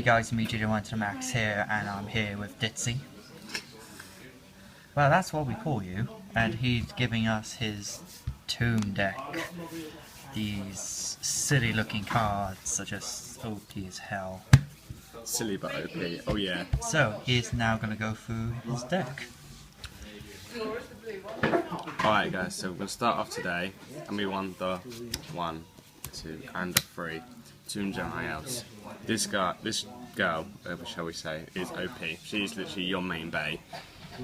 guys, immediately went to Max here, and I'm here with Dipsy. Well, that's what we call you, and he's giving us his Toon deck. These silly looking cards are just OP as hell. Silly but OP, oh yeah. So, he's now going to go through his deck. Alright guys, so we're going to start off today, and we want the 1, 2 and the 3 Toon Gemini. This girl, shall we say, is OP. She's literally your main bae.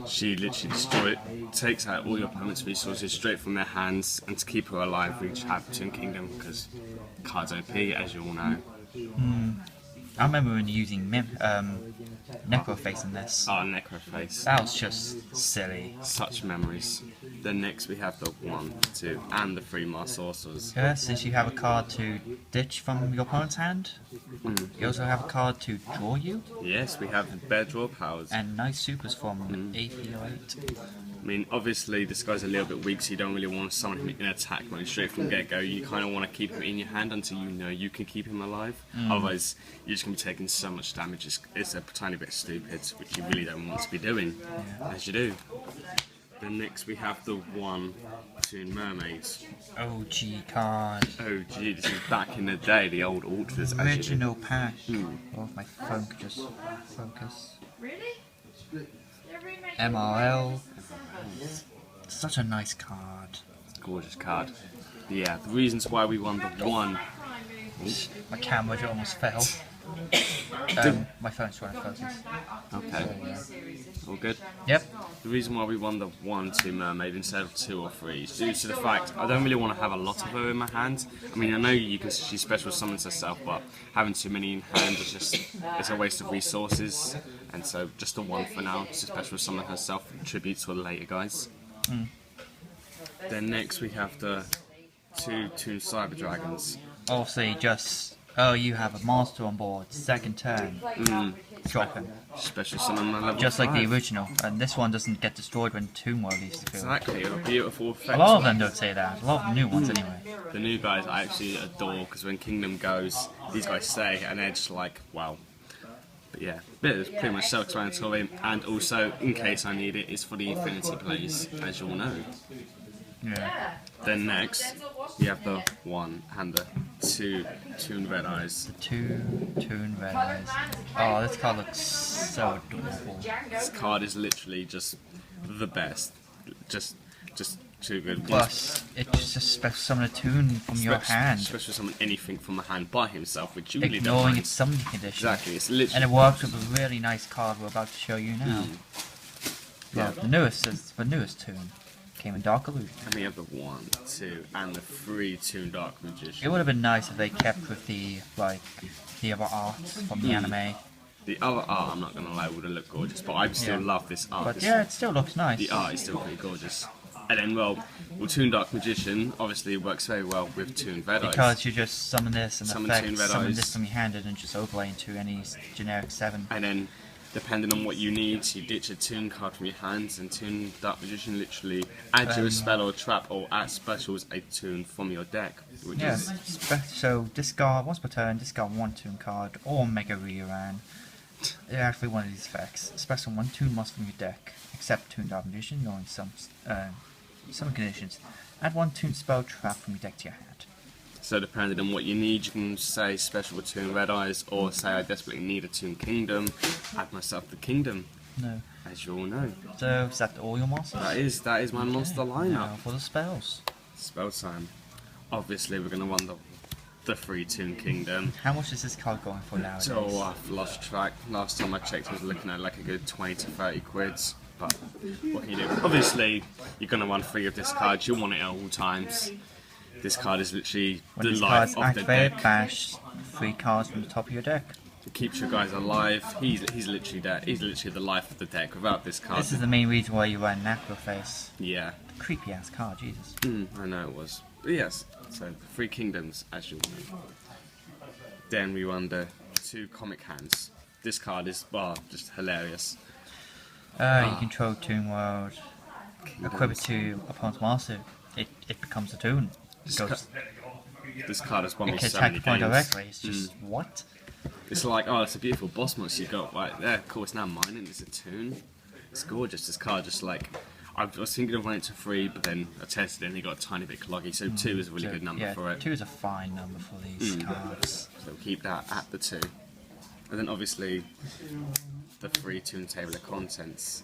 She literally takes out all your opponent's resources straight from their hands, and to keep her alive we just have Toon Kingdom because cards OP, as you all know. I remember when using Necroface in this. Oh, Necroface. That was just silly. Such memories. Then next we have the 1, 2 and the 3 more sorcerers. Yeah, since you have a card to ditch from your opponent's hand, you also have a card to draw you. Yes, we have bear draw powers. And nice supers from AP08. I mean, obviously this guy's a little bit weak, so you don't really want to summon him in attack mode straight from get-go. You kind of want to keep him in your hand until you know you can keep him alive. Otherwise, you're just going to be taking so much damage. It's a tiny bit stupid, which you really don't want to be doing, as you do. Then next we have the 1 Toon Mermaids. OG card. OG, this is back in the day, the old Ultras. Original pack. Oh, if my phone could just focus. Really? MRL. Such a nice card. Gorgeous card. But yeah, the reasons why we won the 1. My camera just almost fell. My phone's trying to focus. Okay. All good? Yep. The reason why we won the 1 Toon Mermaid instead of 2 or 3 is due to the fact I don't really want to have a lot of her in my hand. I mean, I know she special summons herself, but having too many in hand is it's a waste of resources. And so just the 1 for now, to special summon herself, tribute to her later, guys. Then next we have the 2 Toon Cyber Dragons. Also, you have a monster on board, second turn, drop him. Special summon my level Just 5. like the original, and this one doesn't get destroyed when Toon World leaves the field. Exactly, a beautiful effect. A lot of them don't say that, a lot of the new ones anyway. The new guys I actually adore, because when Kingdom goes, these guys say, and they're just like, wow. But yeah, it's pretty much self-explanatory, and also, in case I need it, it's for the Infinity plays, as you all know. Yeah. Then next, we have the 1 and the 2 Toon Red Eyes. The 2 Toon Red Eyes. Oh, this card looks so adorable. This card is literally just the best. Just too good. Plus, it just special summon a Toon from your hand. Special summon anything from the hand by himself, which you really don't ignoring mind. its summoning condition. Exactly, it's literally... And it works with a really nice card we're about to show you now. Yeah. The newest Toon came in Dark Illusion. And we have the 1, 2 and the 3 Toon Dark Magician. It would have been nice if they kept with the other art from the anime. The other art, I'm not going to lie, would have looked gorgeous, but I still love this art. But yeah, it still looks nice. The art is still pretty gorgeous. And then, well, Toon Dark Magician obviously works very well with Toon Red Eyes. Because you just summon this and Summon effect, Toon Red summon Eyes. this from your hand and just overlay into any generic 7. And then, depending on what you need, you ditch a Toon card from your hands, and Toon Dark Magician literally adds you a spell or a trap, or add specials a Toon from your deck. Which is so discard once per turn, discard 1 Toon card or Mega Reran. Actually, one of these effects. Special 1 Toon monster from your deck, except Toon Dark Magician, knowing some conditions. Add 1 Toon spell trap from your deck to your hand. So depending on what you need, you can say special with Toon Red Eyes, or say I desperately need a Toon Kingdom, add myself the Kingdom. No. As you all know. So is that all your monsters? That is my monster lineup. Now for the spells. Spell time. Obviously we're gonna want the 3 Toon Kingdom. How much is this card going for nowadays? Oh, I've lost track. Last time I checked I was looking at like a good 20 to 30 quids. But what can you do? Obviously you're gonna want 3 of this card, you want it at all times. This card is literally when the life of the deck. Bash 3 cards from the top of your deck. It keeps your guys alive. He's literally there. He's literally the life of the deck. Without this card, this is the main reason why you run Necroface. Yeah. Creepy ass card, Jesus. I know it was. But yes, so the 3 Kingdoms, as you know. Then we run the 2 Comic Hands. This card is, well, just hilarious. You control Toon World. Equip it to opponent's master. It becomes a Toon. This card has won me It can so attack many the point games. directly. It's just what? It's like, oh, it's a beautiful boss monster you got right there. Of course, now mine, and it's a Toon. It's gorgeous. This card just like. I was thinking of running it to 3, but then I tested it and it got a tiny bit cloggy, so 2 is a really good number for it. 2 is a fine number for these cards. So we'll keep that at the 2. And then obviously the free Toon table of contents.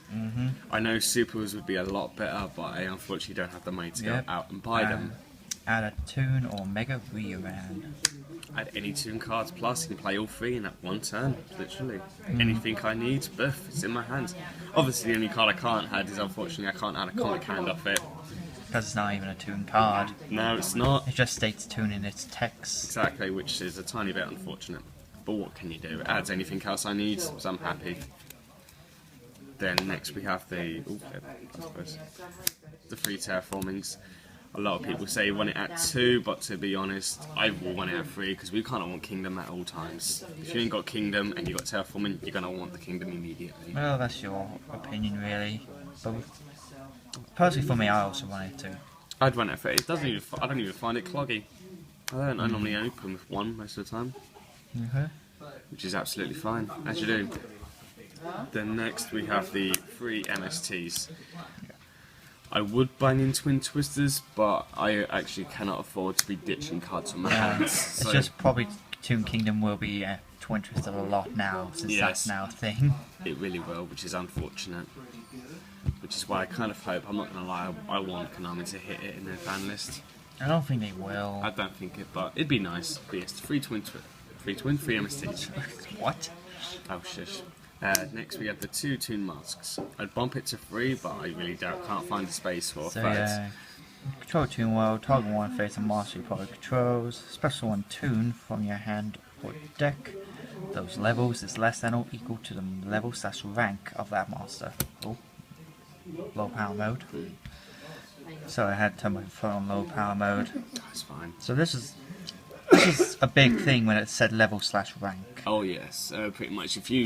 I know supers would be a lot better, but I unfortunately don't have the money to go out and buy them. Add a Toon or Mega Rerun. Add any Toon cards plus, you can play all 3 in that one turn, literally. Anything I need, biff, it's in my hands. Obviously the only card I can't add is unfortunately I can't add a comic hand off it. Because it's not even a Toon card. No, it's not. It just states Toon in its text. Exactly, which is a tiny bit unfortunate. But what can you do? It adds anything else I need, so I'm happy. Then next we have the free terraformings. A lot of people say you want it at 2, but to be honest, I will want it at 3 because we kind of want Kingdom at all times. If you ain't got Kingdom and you got terraforming, you're gonna want the Kingdom immediately. Well, that's your opinion, really. But personally, for me, I also want it to. I'd run it at 3. It doesn't even. I don't even find it cloggy. I don't. I normally open with 1 most of the time, which is absolutely fine, as you do. Then next we have the free MSTs. I would bang in Twin Twisters, but I actually cannot afford to be ditching cards from my hands. So it's just probably Toon Kingdom will be Twin Twisted a lot now, since that's now a thing. It really will, which is unfortunate. Which is why I kind of hope, I'm not going to lie, I want Konami to hit it in their ban list. I don't think they will. I don't think it, but it'd be nice. But yes, free MSTs. What? Oh, shush. Next we have the 2 Toon masks. I'd bump it to 3, but I really can't find the space for So thirds. Control Toon World, target 1 face and master you probably controls. Special 1 Toon from your hand or deck. Those levels is less than or equal to the level / rank of that master. Oh. Low power mode. So I had to turn my phone on low power mode. That's fine. So this is a big thing when it said level / rank. Oh yes, pretty much. If you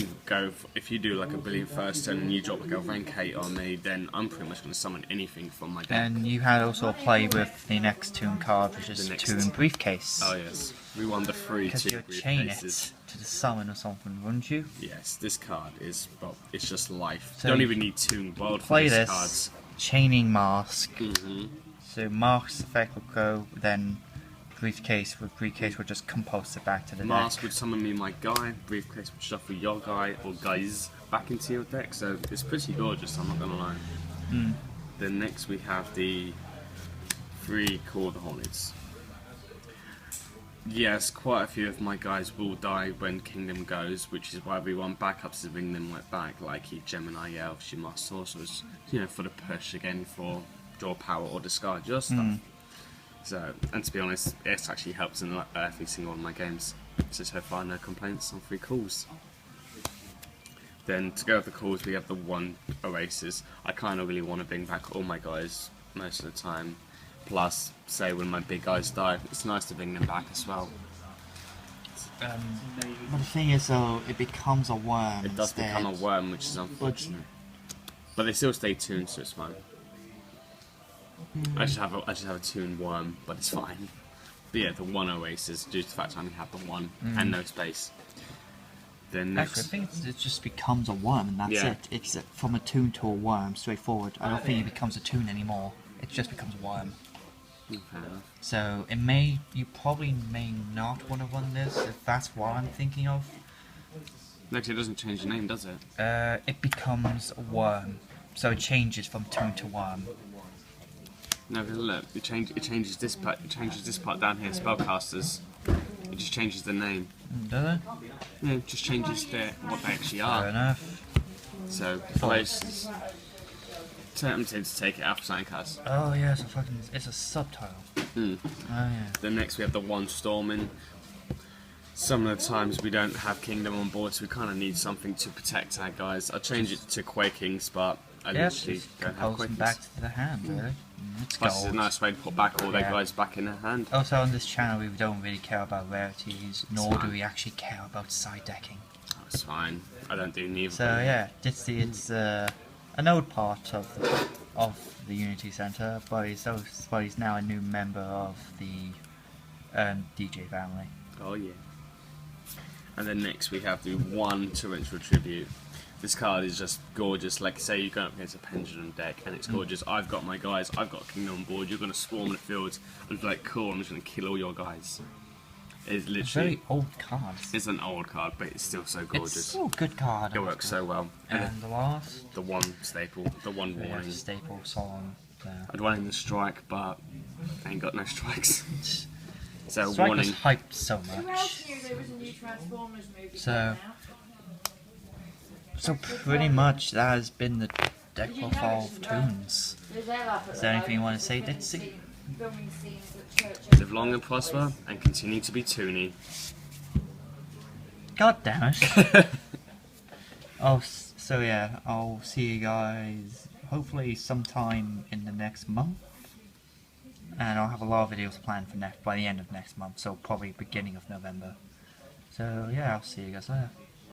do like a billion first turn and you drop like a rank 8 on me, then I'm pretty much going to summon anything from my deck. And you had also play with the next Toon card, which is Toon Briefcase. Oh yes, we won the free Toon Because you'd chain it to the summon or something, wouldn't you? Yes, this card is, well, it's just life. So you don't even need Toon World for play these this cards. chaining mask. Mm-hmm. So mask's effect will go, then briefcase will just compost it back to the Mask deck. would summon me my guy, briefcase would shuffle your guy or guys back into your deck, so it's pretty gorgeous, I'm not gonna lie. Then next we have the free Call the Hornets. Yes, quite a few of my guys will die when Kingdom goes, which is why we want backups to bring them back, like Gemini Elves, your Master Sorcerers, for the push again for draw power or discard your stuff. So, and to be honest, it actually helps in every single one of my games. So far, no complaints on free calls. Then to go with the calls, we have the 1 erasers. I kind of really want to bring back all my guys most of the time. Plus, say when my big guys die, it's nice to bring them back as well. But the thing is, though, it becomes a worm. It does become a worm, which is unfortunate. But they still stay tuned, so it's fine. I just have a Toon worm, but it's fine. But yeah, the 1 erasers due to the fact I only have the 1 and no space. Then next, actually, I think it just becomes a worm, and that's it. It's from a Toon to a worm, straightforward. I don't think it becomes a Toon anymore. It just becomes a worm. So you probably may not want to run this if that's what I'm thinking of. Actually, it doesn't change the name, does it? It becomes a worm, so it changes from Toon to worm. No, look, it changes this part. It changes this part down here, spellcasters. It just changes the name. Does it? Yeah, it just changes what they actually are. Fair enough. So, I was tempted to take it out for sign cards. Oh yeah, it's a subtitle. Oh yeah. Then next we have the 1 Storming. Some of the times we don't have Kingdom on board, so we kind of need something to protect our guys. I change it to Quakings, but I literally don't have Quakings. Back to the hand, really. Plus, it's a nice way to put back all their guys back in their hand. Also, on this channel, we don't really care about rarities, nor do we actually care about side decking. Oh, it's fine. I don't do neither. So yeah, Dipsy, it's an old part of the Unity Center, but he's now a new member of the DJ family. Oh yeah. And then next we have the one torrential tribute. This card is just gorgeous. Like say you're going up against a pendulum deck and it's gorgeous. I've got my guys, I've got a kingdom on board, you're gonna swarm the field and be like, cool, I'm just gonna kill all your guys. It's literally Very old card. it's an old card, but it's still so gorgeous. It's still a good card. It works so well. And the last? The one staple, the one Yeah, warning. staple song. I'd want in the strike, but I ain't got no strikes. So Strike warning. was hyped so Who much. else knew there was a new Transformers movie So- coming out? So pretty much that has been the deck profile of Toons. There's Elle up at Is the there anything you moment, want to say, filming Dipsy? scene- filming scenes at church Live long and prosper and continue to be Toony. God damn it. Oh, so yeah, I'll see you guys hopefully sometime in the next month. And I'll have a lot of videos planned for by the end of next month, so probably beginning of November. So yeah, I'll see you guys later.